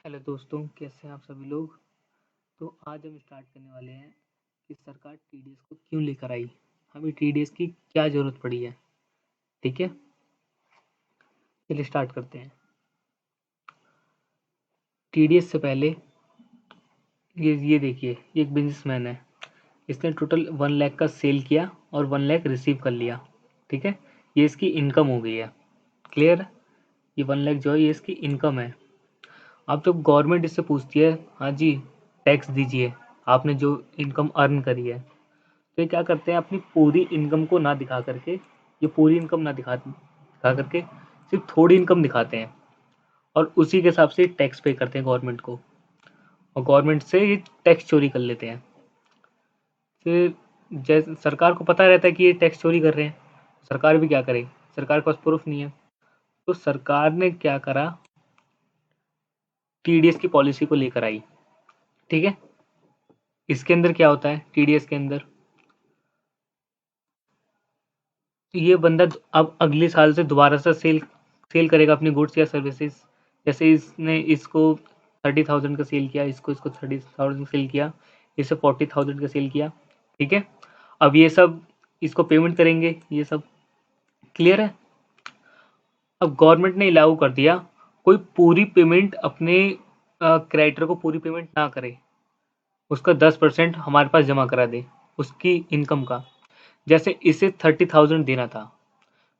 Hello दोस्तों, कैसे हैं आप सभी लोग। तो आज हम स्टार्ट करने वाले हैं कि सरकार टीडीएस को क्यों लेकर आई, हमें टीडीएस की क्या ज़रूरत पड़ी है। ठीक है, चलिए स्टार्ट करते हैं। टीडीएस से पहले ये देखिए, ये एक बिजनेसमैन है। इसने टोटल 1 लाख का सेल किया और 1 लाख रिसीव कर लिया। ठीक है, ये इसकी इनकम हो गई है। क्लियर है, ये 1 लाख जो है ये इसकी इनकम है। अब जब गवर्नमेंट इससे पूछती है, हाँ जी टैक्स दीजिए, आपने जो इनकम अर्न करी है, तो ये क्या करते हैं, अपनी पूरी इनकम को ना दिखा करके, ये पूरी इनकम ना दिखा करके सिर्फ थोड़ी इनकम दिखाते हैं और उसी के हिसाब से टैक्स पे करते हैं गवर्नमेंट को, और गवर्नमेंट से ये टैक्स चोरी कर लेते हैं। फिर जैसे सरकार को पता रहता है कि ये टैक्स चोरी कर रहे हैं, सरकार भी क्या करे, सरकार के पास प्रूफ नहीं है। तो सरकार ने क्या करा, टीडीएस की पॉलिसी को लेकर आई। ठीक है, इसके अंदर क्या होता है, टीडीएस के अंदर ये बंदा अब अगले साल से दोबारा से सेल सेल करेगा अपनी गुड्स या सर्विसेज। जैसे इसने इसको 30,000 का सेल किया, इसको इसको 30,000 का सेल किया, इसे 40,000 का सेल किया। ठीक है, अब ये सब इसको पेमेंट करेंगे, ये सब क्लियर है। अब गवर्नमेंट ने लागू कर दिया, कोई पूरी पेमेंट अपने क्रेडिटर को पूरी पेमेंट ना करे, उसका 10% हमारे पास जमा करा दे उसकी इनकम का। जैसे इसे 30,000 देना था,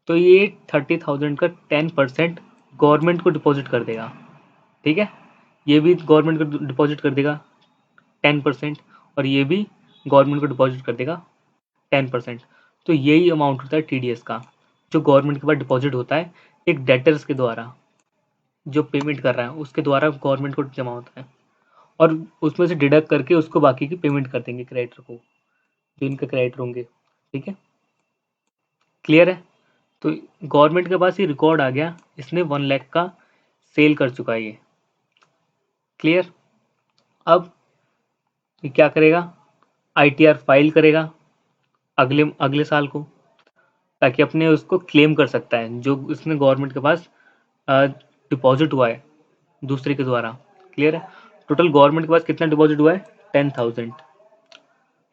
तो ये 30,000 का 10% गवर्नमेंट को डिपॉजिट कर देगा। ठीक है, ये भी गवर्नमेंट को डिपॉजिट कर देगा 10%, और ये भी गवर्नमेंट को डिपॉजिट कर देगा 10%। तो यही अमाउंट होता है टीडीएस का, जो गवर्नमेंट के पास डिपॉजिट होता है एक डेटर्स के द्वारा, जो पेमेंट कर रहा है उसके द्वारा गवर्नमेंट को जमा होता है, और उसमें से डिडक्ट करके उसको बाकी की पेमेंट कर देंगे क्रेडिटर को, जो इनके क्रेडिटर होंगे। ठीक है, क्लियर है। तो गवर्नमेंट के पास ये रिकॉर्ड आ गया, इसने 1 लाख का सेल कर चुका है ये। क्लियर। अब ये क्या करेगा, आईटीआर फाइल करेगा अगले अगले साल को, ताकि अपने उसको क्लेम कर सकता है जो उसने गवर्नमेंट के पास डिपॉजिट हुआ है दूसरे के द्वारा। क्लियर है, टोटल गवर्नमेंट के पास कितना डिपॉजिट हुआ है, 10,000।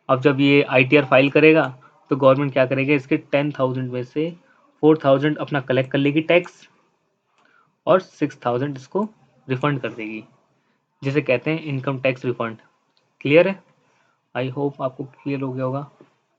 अब जब ये आईटीआर फाइल करेगा, तो गवर्नमेंट क्या करेगा, इसके 10,000 में से 4,000 अपना कलेक्ट कर लेगी टैक्स, और 6,000 इसको रिफंड कर देगी, जिसे कहते हैं इनकम टैक्स रिफंड। क्लियर है, आई होप आपको क्लियर हो गया होगा।